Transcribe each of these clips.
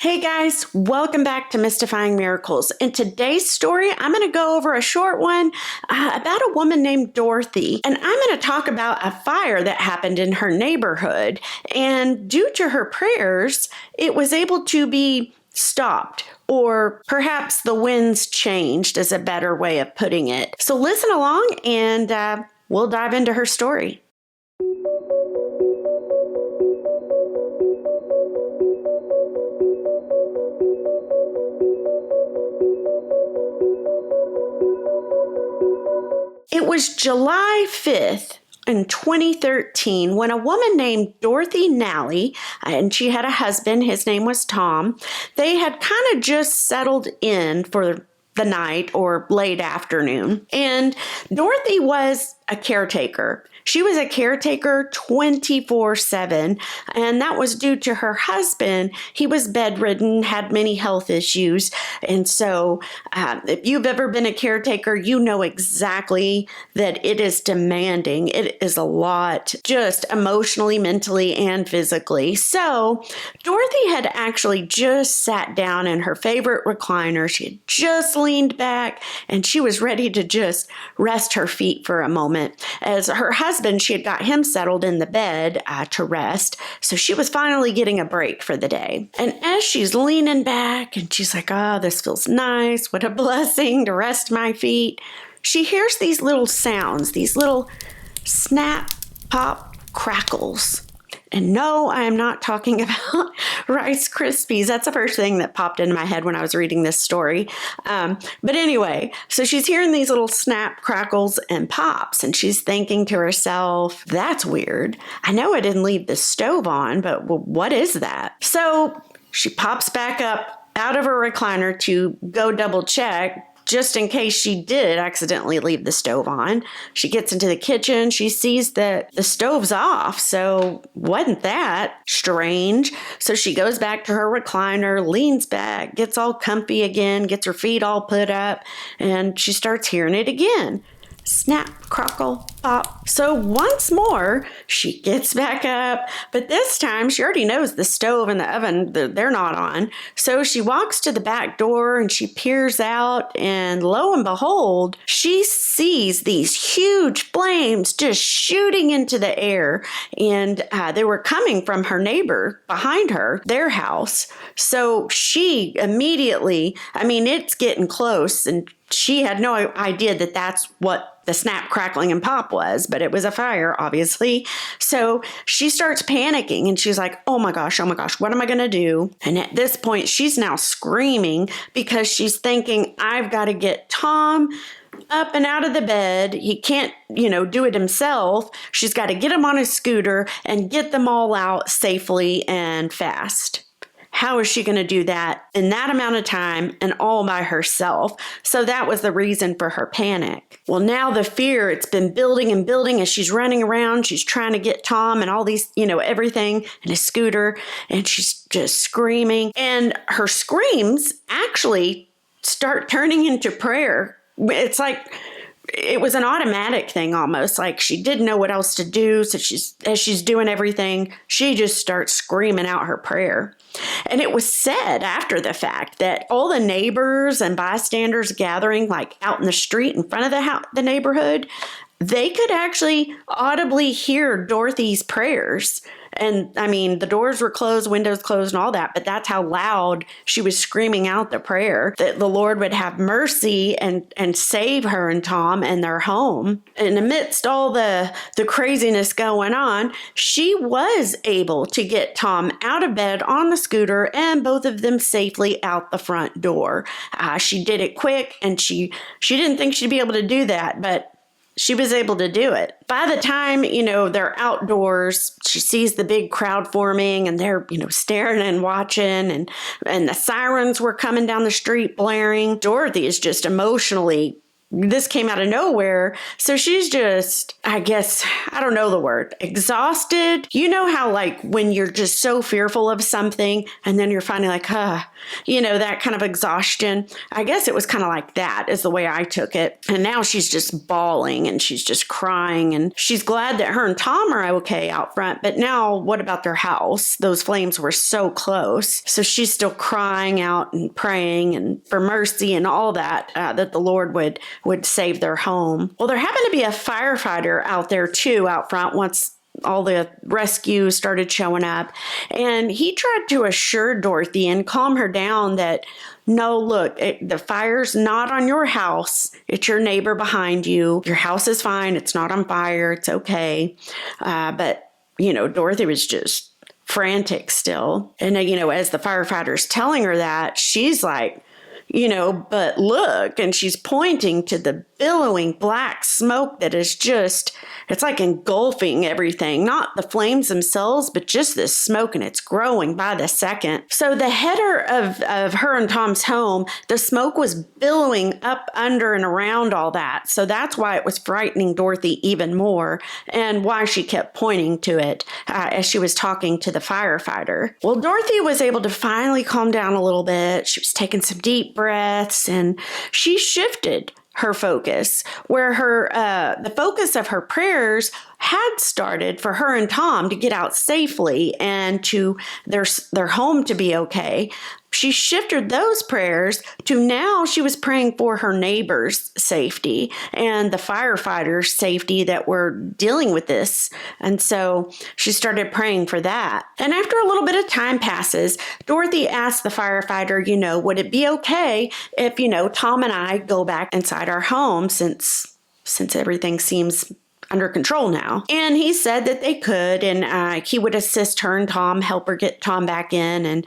Hey guys, welcome back to Mystifying Miracles. In today's story, I'm going to go over a short one about a woman named Dorothy. And I'm going to talk about a fire that happened in her neighborhood. And due to her prayers, it was able to be stopped. Or perhaps the winds changed is a better way of putting it. So listen along and we'll dive into her story. It was July 5th in 2013 when a woman named Dorothy Nalley, and she had a husband, his name was Tom, they had kind of just settled in for the night or late afternoon. And Dorothy was a caretaker. She was a caretaker 24/7, and that was due to her husband. He was bedridden, had many health issues, and so if you've ever been a caretaker, you know exactly that it is demanding. It is a lot, just emotionally, mentally, and physically. So Dorothy had actually just sat down in her favorite recliner. She had just leaned back, and she was ready to just rest her feet for a moment. As her husband, she had got him settled in the bed to rest. So she was finally getting a break for the day. And as she's leaning back and she's like, oh, this feels nice. What a blessing to rest my feet. She hears these little sounds, these little snap, pop, crackles. And no, I am not talking about Rice Krispies. That's the first thing that popped into my head when I was reading this story. But anyway, so she's hearing these little snap, crackles, and pops, and she's thinking to herself, that's weird. I know I didn't leave the stove on, but what is that? So she pops back up out of her recliner to go double check, just in case she did accidentally leave the stove on. She gets into the kitchen. She sees that the stove's off. So wasn't that strange? So she goes back to her recliner, leans back, gets all comfy again, gets her feet all put up, and she starts hearing it again. Snap, crackle, pop. So once more, she gets back up, but this time she already knows the stove and the oven, they're not on. So she walks to the back door and she peers out, and lo and behold, she sees these huge flames just shooting into the air, and they were coming from her neighbor behind her, their house. So she immediately, it's getting close, and she had no idea that that's what the snap, crackling, and pop was, but it was a fire, obviously. So she starts panicking and she's like, oh my gosh, what am I going to do? And at this point, she's now screaming because she's thinking, I've got to get Tom up and out of the bed. He can't, do it himself. She's got to get him on his scooter and get them all out safely and fast. How is she going to do that in that amount of time and all by herself? So that was the reason for her panic. Well, now the fear, it's been building and building as she's running around. She's trying to get Tom and all these, everything and his scooter, and she's just screaming. And her screams actually start turning into prayer. It's like it was an automatic thing almost, like she didn't know what else to do. So as she's doing everything, she just starts screaming out her prayer. And it was said after the fact that all the neighbors and bystanders gathering like out in the street in front of the neighborhood, they could actually audibly hear Dorothy's prayers. And the doors were closed, windows closed, and all that, but that's how loud she was screaming out the prayer that the Lord would have mercy and save her and Tom and their home. And amidst all the craziness going on, she was able to get Tom out of bed on the scooter and both of them safely out the front door. She did it quick, and she didn't think she'd be able to do that, but she was able to do it. By the time, they're outdoors, she sees the big crowd forming and they're, staring and watching, and the sirens were coming down the street blaring. Dorothy is just emotionally this came out of nowhere. So she's just, I guess, I don't know the word, exhausted. You know how like when you're just so fearful of something and then you're finally like, that kind of exhaustion. I guess it was kind of like that is the way I took it. And now she's just bawling and she's just crying and she's glad that her and Tom are okay out front. But now what about their house? Those flames were so close. So she's still crying out and praying and for mercy and all that, that the Lord would save their home. Well, there happened to be a firefighter out there too, out front once all the rescue started showing up. And he tried to assure Dorothy and calm her down that, no, look, the fire's not on your house. It's your neighbor behind you. Your house is fine. It's not on fire. It's okay. But Dorothy was just frantic still. And, as the firefighter's telling her that, she's like, but look, and she's pointing to the billowing black smoke that is just, it's like engulfing everything, not the flames themselves, but just this smoke, and it's growing by the second. So the header of her and Tom's home, the smoke was billowing up under and around all that. So that's why it was frightening Dorothy even more and why she kept pointing to it as she was talking to the firefighter. Well, Dorothy was able to finally calm down a little bit. She was taking some deep breaths and she shifted her focus, where the focus of her prayers had started for her and Tom to get out safely and to their home to be okay. She shifted those prayers to now she was praying for her neighbors' safety and the firefighters' safety that were dealing with this. And so she started praying for that. And after a little bit of time passes, Dorothy asked the firefighter, would it be okay if, Tom and I go back inside our home since everything seems under control now. And he said that they could, and he would assist her and Tom, help her get Tom back in and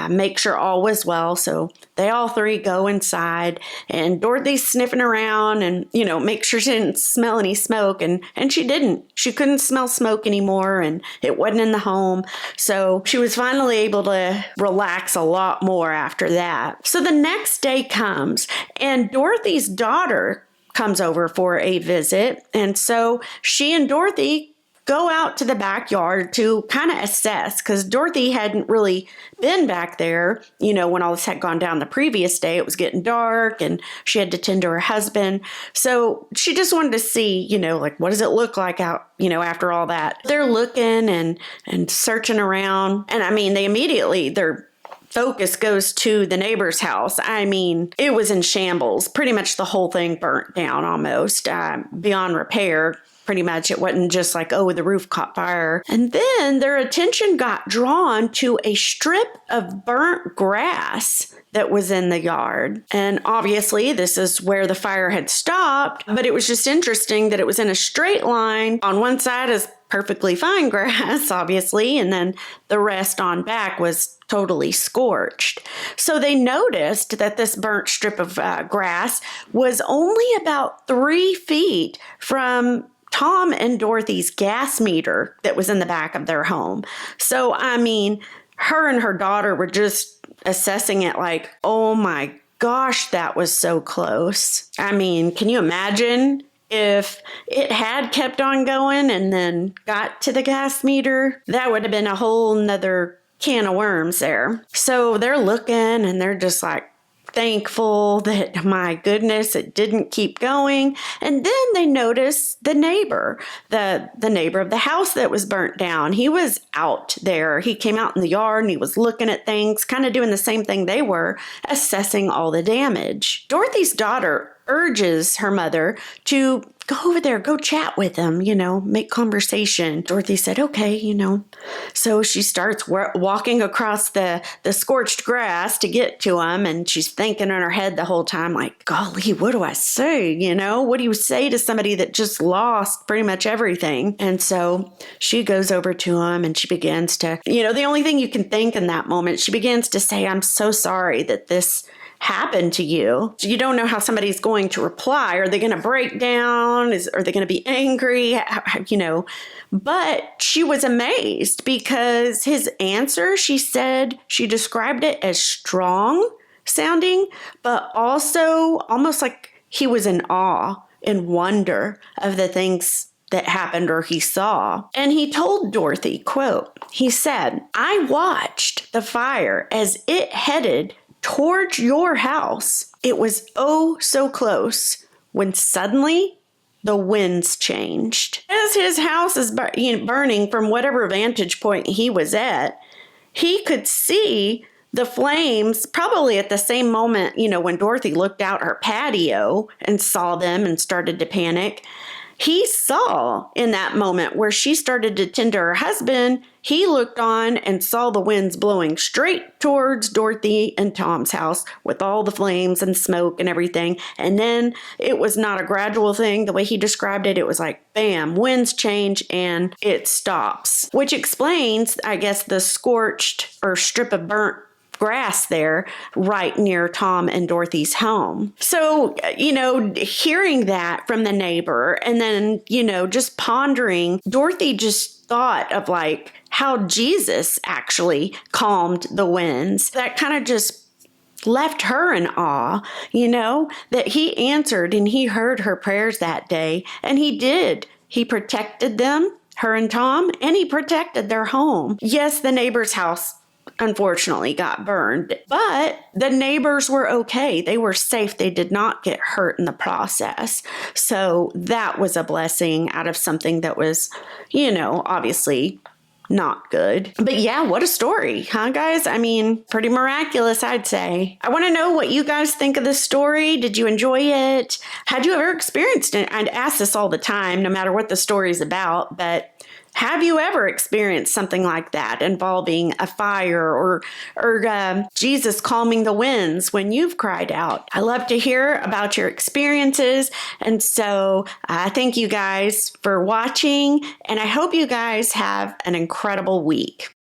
make sure all was well. So they all three go inside and Dorothy's sniffing around and, make sure she didn't smell any smoke. And she didn't. She couldn't smell smoke anymore and it wasn't in the home. So she was finally able to relax a lot more after that. So the next day comes and Dorothy's daughter comes over for a visit. And so she and Dorothy go out to the backyard to kind of assess because Dorothy hadn't really been back there, when all this had gone down the previous day. It was getting dark and she had to tend to her husband. So she just wanted to see, what does it look like out, after all that. They're looking and searching around. And their focus goes to the neighbor's house. It was in shambles. Pretty much the whole thing burnt down almost beyond repair. Pretty much it wasn't just like, the roof caught fire. And then their attention got drawn to a strip of burnt grass that was in the yard. And obviously this is where the fire had stopped, but it was just interesting that it was in a straight line. On one side is perfectly fine grass, obviously, and then the rest on back was totally scorched. So they noticed that this burnt strip of grass was only about 3 feet from Tom and Dorothy's gas meter that was in the back of their home. So, her and her daughter were just assessing it like, oh my gosh, that was so close. Can you imagine if it had kept on going and then got to the gas meter? That would have been a whole nother can of worms there. So they're looking and they're just like thankful that, my goodness, it didn't keep going. And then they notice the neighbor, the neighbor of the house that was burnt down. He was out there. He came out in the yard and he was looking at things, kind of doing the same thing they were, assessing all the damage. Dorothy's daughter urges her mother to go over there, go chat with him, make conversation. Dorothy said, okay, So she starts walking across the scorched grass to get to him. And she's thinking in her head the whole time, like, golly, what do I say? What do you say to somebody that just lost pretty much everything? And so she goes over to him and she begins to, the only thing you can think in that moment, she begins to say, I'm so sorry that this happened to you. You don't know how somebody's going to reply. Are they going to break down? Are they going to be angry? But she was amazed because his answer, she said, she described it as strong sounding, but also almost like he was in awe and wonder of the things that happened or he saw. And he told Dorothy, quote, he said, "I watched the fire as it headed towards your house. It was oh so close when suddenly the winds changed." As his house is burning from whatever vantage point he was at, he could see the flames probably at the same moment, when Dorothy looked out her patio and saw them and started to panic. He saw in that moment where she started to tend to her husband, he looked on and saw the winds blowing straight towards Dorothy and Tom's house with all the flames and smoke and everything. And then it was not a gradual thing. The way he described it, it was like, bam, winds change and it stops, which explains, I guess, the scorched or strip of burnt grass there right near Tom and Dorothy's home. So, hearing that from the neighbor and then, just pondering, Dorothy just thought of like how Jesus actually calmed the winds. That kind of just left her in awe, that he answered and he heard her prayers that day. And he did. He protected them, her and Tom, and he protected their home. Yes, the neighbor's house unfortunately got burned, but the neighbors were okay. They were safe. They did not get hurt in the process. So that was a blessing out of something that was, obviously not good. But yeah, what a story, huh, guys? I mean, pretty miraculous, I'd say. I want to know what you guys think of this story. Did you enjoy it? Had you ever experienced it? I'd ask this all the time, no matter what the story's about, but have you ever experienced something like that involving a fire or Jesus calming the winds when you've cried out? I love to hear about your experiences. And so thank you guys for watching. And I hope you guys have an incredible week.